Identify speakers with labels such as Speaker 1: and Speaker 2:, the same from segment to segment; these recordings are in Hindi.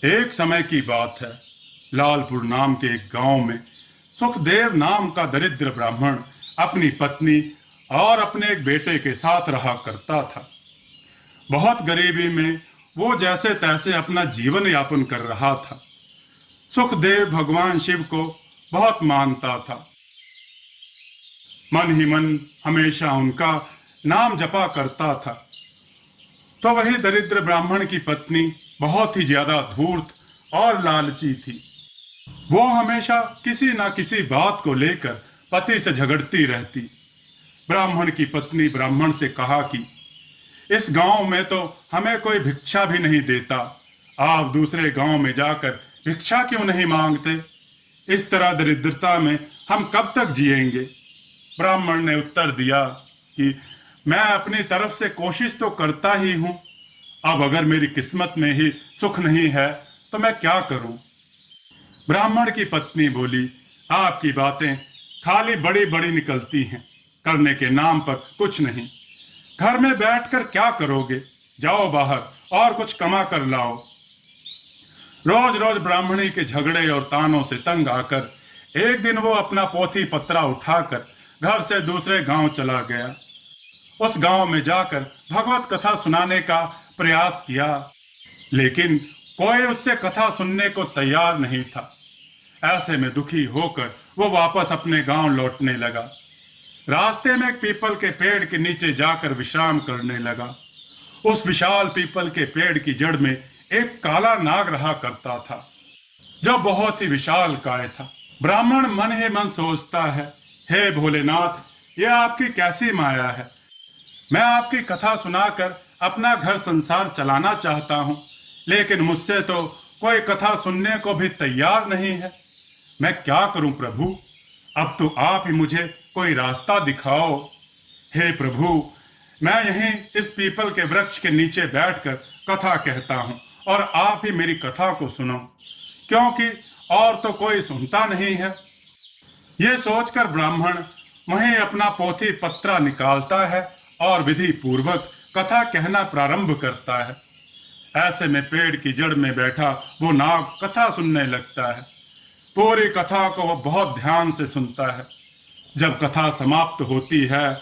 Speaker 1: एक समय की बात है। लालपुर नाम के एक गांव में सुखदेव नाम का दरिद्र ब्राह्मण अपनी पत्नी और अपने एक बेटे के साथ रहा करता था। बहुत गरीबी में वो जैसे तैसे अपना जीवन यापन कर रहा था। सुखदेव भगवान शिव को बहुत मानता था। मन ही मन हमेशा उनका नाम जपा करता था। तो वही दरिद्र ब्राह्मण की पत्नी बहुत ही ज्यादा धूर्त और लालची थी। वो हमेशा किसी ना किसी बात को लेकर पति से झगड़ती रहती। ब्राह्मण की पत्नी ब्राह्मण से कहा कि इस गांव में तो हमें कोई भिक्षा भी नहीं देता, आप दूसरे गांव में जाकर भिक्षा क्यों नहीं मांगते? इस तरह दरिद्रता में हम कब तक जिएंगे? ब्राह्मण ने उत्तर दिया कि मैं अपनी तरफ से कोशिश तो करता ही हूं, अब अगर मेरी किस्मत में ही सुख नहीं है तो मैं क्या करूं? ब्राह्मण की पत्नी बोली, आपकी बातें खाली बड़ी बड़ी निकलती हैं, करने के नाम पर कुछ नहीं। घर में बैठकर क्या करोगे? जाओ बाहर और कुछ कमा कर लाओ। रोज रोज ब्राह्मणी के झगड़े और तानों से तंग आकर एक दिन वो अपना पोथी पत्रा उठाकर घर से दूसरे गांव चला गया। उस गांव में जाकर भगवत कथा सुनाने का प्रयास किया, लेकिन कोई उससे कथा सुनने को तैयार नहीं था। ऐसे में दुखी होकर वो वापस अपने गांव लौटने लगा। रास्ते में एक पीपल के पेड़ के नीचे जाकर विश्राम करने लगा। उस विशाल पीपल के पेड़ की जड़ में एक काला नाग रहा करता था, जो बहुत ही विशाल काय था। ब्राह्मण मन ही मन सोचता है, हे भोलेनाथ, यह आपकी कैसी माया है? मैं आपकी कथा सुनाकर अपना घर संसार चलाना चाहता हूं, लेकिन मुझसे तो कोई कथा सुनने को भी तैयार नहीं है। मैं क्या करूं प्रभु? अब तो आप ही मुझे कोई रास्ता दिखाओ। हे प्रभु, मैं यहीं इस पीपल के वृक्ष के नीचे बैठकर कथा कहता हूं और आप ही मेरी कथा को सुनो, क्योंकि और तो कोई सुनता नहीं है। ये सोचकर ब्राह्मण वहीं अपना पोथी पत्रा निकालता है और विधि पूर्वक कथा कहना प्रारंभ करता है। ऐसे में पेड़ की जड़ में बैठा वो नाग कथा सुनने लगता है। पूरी कथा को वो बहुत ध्यान से सुनता है। जब कथा समाप्त होती है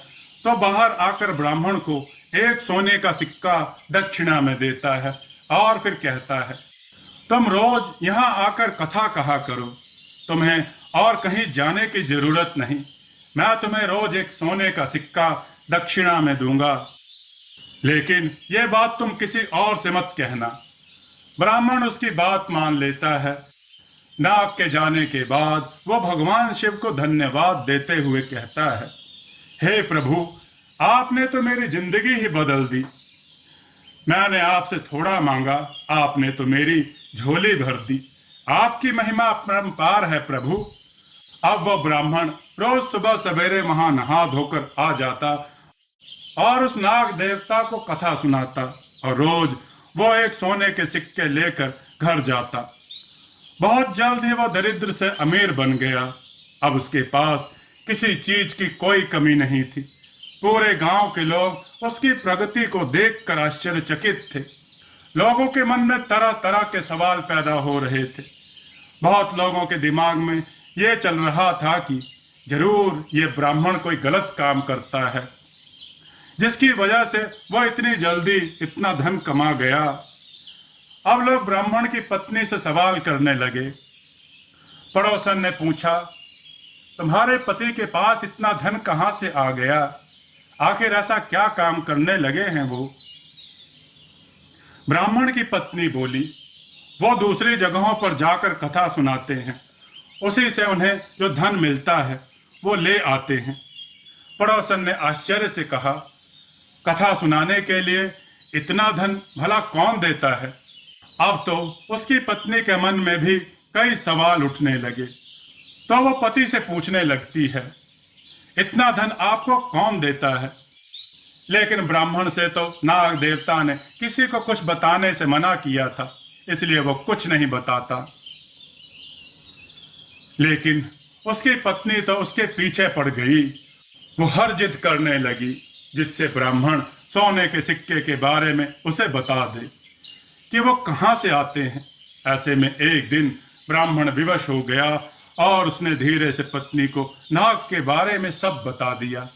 Speaker 1: तो बाहर आकर ब्राह्मण को एक सोने का सिक्का दक्षिणा में देता है और फिर कहता है, तुम रोज यहाँ आकर कथा कहा करो, तुम्हें और कहीं जाने की जरूरत नहीं। मैं तुम्हें रोज एक सोने का सिक्का दक्षिणा में दूंगा, लेकिन यह बात तुम किसी और से मत कहना। ब्राह्मण उसकी बात मान लेता है। नाग के जाने के बाद वो भगवान शिव को धन्यवाद देते हुए कहता है, हे प्रभु, आपने तो मेरी जिंदगी ही बदल दी। मैंने आपसे थोड़ा मांगा, आपने तो मेरी झोली भर दी। आपकी महिमा अपरंपार है प्रभु। अब वो ब्राह्मण रोज सुबह सवेरे वहां नहा धोकर आ जाता और उस नाग देवता को कथा सुनाता, और रोज वो एक सोने के सिक्के लेकर घर जाता। बहुत जल्द ही वो दरिद्र से अमीर बन गया। अब उसके पास किसी चीज की कोई कमी नहीं थी। पूरे गांव के लोग उसकी प्रगति को देखकर आश्चर्यचकित थे। लोगों के मन में तरह तरह के सवाल पैदा हो रहे थे। बहुत लोगों के दिमाग में ये चल रहा था कि जरूर ये ब्राह्मण कोई गलत काम करता है, जिसकी वजह से वो इतनी जल्दी इतना धन कमा गया। अब लोग ब्राह्मण की पत्नी से सवाल करने लगे। पड़ोसन ने पूछा, तुम्हारे पति के पास इतना धन कहां से आ गया? आखिर ऐसा क्या काम करने लगे हैं वो? ब्राह्मण की पत्नी बोली, वो दूसरी जगहों पर जाकर कथा सुनाते हैं, उसी से उन्हें जो धन मिलता है वो ले आते हैं। पड़ोसन ने आश्चर्य से कहा, कथा सुनाने के लिए इतना धन भला कौन देता है? अब तो उसकी पत्नी के मन में भी कई सवाल उठने लगे। तो वो पति से पूछने लगती है, इतना धन आपको कौन देता है? लेकिन ब्राह्मण से तो नाग देवता ने किसी को कुछ बताने से मना किया था, इसलिए वो कुछ नहीं बताता। लेकिन उसकी पत्नी तो उसके पीछे पड़ गई। वो हर जिद करने लगी जिससे ब्राह्मण सोने के सिक्के के बारे में उसे बता दे कि वो कहां से आते हैं, ऐसे में एक दिन ब्राह्मण विवश हो गया और उसने धीरे से पत्नी को नाग के बारे में सब बता दिया।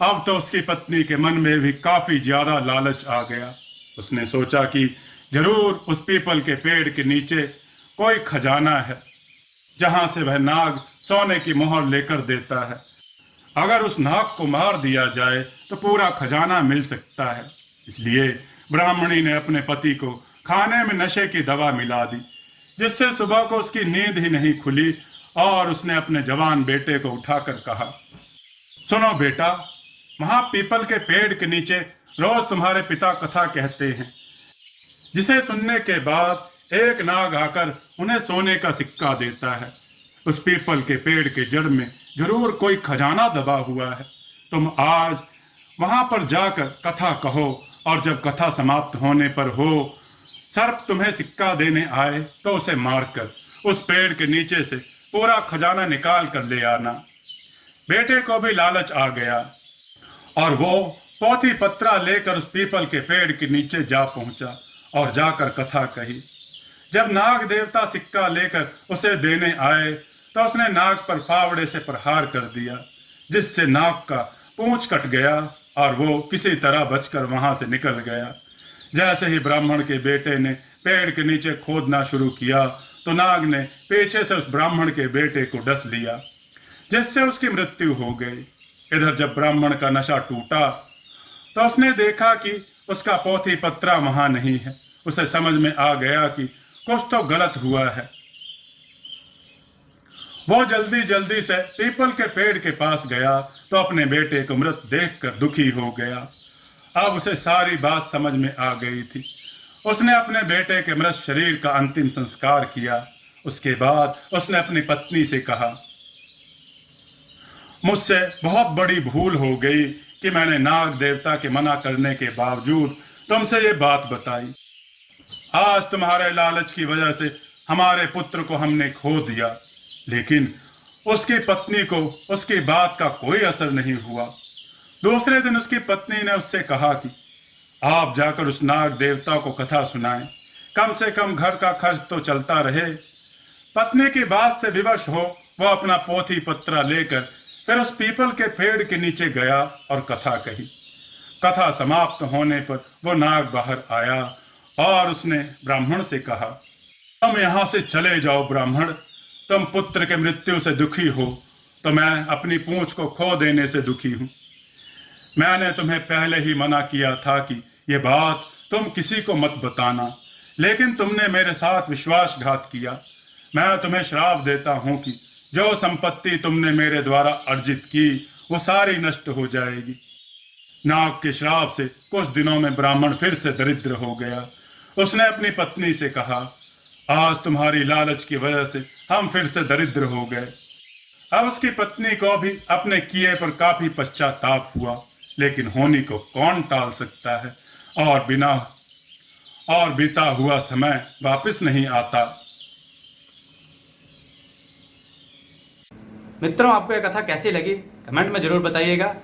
Speaker 1: अब तो उसकी पत्नी के मन में भी काफी ज्यादा लालच आ गया। उसने सोचा कि जरूर उस पीपल के पेड़ के नीचे कोई खजाना है जहां से वह नाग सोने की मोहर लेकर देता है। अगर उस नाग को मार दिया जाए तो पूरा खजाना मिल सकता है। इसलिए ब्राह्मणी ने अपने पति को खाने में नशे की दवा मिला दी, जिससे सुबह को उसकी नींद ही नहीं खुली। और उसने अपने जवान बेटे को उठाकर कहा, सुनो बेटा, वहां पीपल के पेड़ के नीचे रोज तुम्हारे पिता कथा कहते हैं, जिसे सुनने के बाद एक नाग आकर उन्हें सोने का सिक्का देता है। उस पीपल के पेड़ के जड़ में जरूर कोई खजाना दबा हुआ है। तुम आज वहां पर जाकर कथा कहो और जब कथा समाप्त होने पर हो सर्प तुम्हें सिक्का देने आए तो उसे मारकर उस पेड़ के नीचे से पूरा खजाना निकाल कर ले आना। बेटे को भी लालच आ गया और वो पोथी पत्रा लेकर उस पीपल के पेड़ के नीचे जा पहुंचा और जाकर कथा कही। जब नाग देवता सिक्का लेकर उसे देने आए तो उसने नाग पर फावड़े से प्रहार कर दिया, जिससे नाग का पूंछ कट गया और वो किसी तरह बचकर वहां से निकल गया। जैसे ही ब्राह्मण के बेटे ने पेड़ के नीचे खोदना शुरू किया तो नाग ने पीछे से उस ब्राह्मण के बेटे को डस लिया, जिससे उसकी मृत्यु हो गई। इधर जब ब्राह्मण का नशा टूटा तो उसने देखा कि उसका पोथी पत्रा वहां नहीं है। उसे समझ में आ गया कि कुछ तो गलत हुआ है। वो जल्दी जल्दी से पीपल के पेड़ के पास गया तो अपने बेटे को मृत देखकर दुखी हो गया। अब उसे सारी बात समझ में आ गई थी। उसने अपने बेटे के मृत शरीर का अंतिम संस्कार किया। उसके बाद उसने अपनी पत्नी से कहा, मुझसे बहुत बड़ी भूल हो गई कि मैंने नाग देवता के मना करने के बावजूद तुमसे ये बात बताई। आज तुम्हारे लालच की वजह से हमारे पुत्र को हमने खो दिया, लेकिन उसकी पत्नी को उसकी बात का कोई असर नहीं हुआ। दूसरे दिन उसकी पत्नी ने उससे कहा कि आप जाकर उस नाग देवता को कथा सुनाएं, कम से कम घर का खर्च तो चलता रहे। पत्नी की बात से विवश हो वह अपना पोथी पत्रा लेकर फिर उस पीपल के पेड़ के नीचे गया और कथा कही। कथा समाप्त होने पर वो नाग बाहर आया और उसने ब्राह्मण से कहा, तुम यहां से चले जाओ ब्राह्मण, तुम पुत्र के मृत्यु से दुखी हो तो मैं अपनी पूंछ को खो देने से दुखी हूं। मैंने तुम्हें पहले ही मना किया था कि ये बात तुम किसी को मत बताना, लेकिन तुमने मेरे साथ विश्वासघात किया। मैं तुम्हें श्राप देता हूं कि जो संपत्ति तुमने मेरे द्वारा अर्जित की वो सारी नष्ट हो जाएगी। नाग के श्राप से कुछ दिनों में ब्राह्मण फिर से दरिद्र हो गया। उसने अपनी पत्नी से कहा, आज तुम्हारी लालच की वजह से हम फिर से दरिद्र हो गए। अब उसकी पत्नी को भी अपने किए पर काफी पश्चाताप हुआ, लेकिन होनी को कौन टाल सकता है और बीता हुआ समय वापस नहीं आता।
Speaker 2: मित्रों, आपको यह कथा कैसी लगी कमेंट में जरूर बताइएगा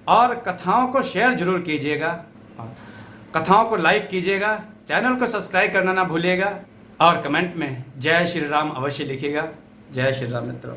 Speaker 2: और कथाओं को शेयर जरूर कीजिएगा और कथाओं को लाइक कीजिएगा। चैनल को सब्सक्राइब करना ना भूलिएगा और कमेंट में जय श्री राम अवश्य लिखिएगा। जय श्री राम मित्रों।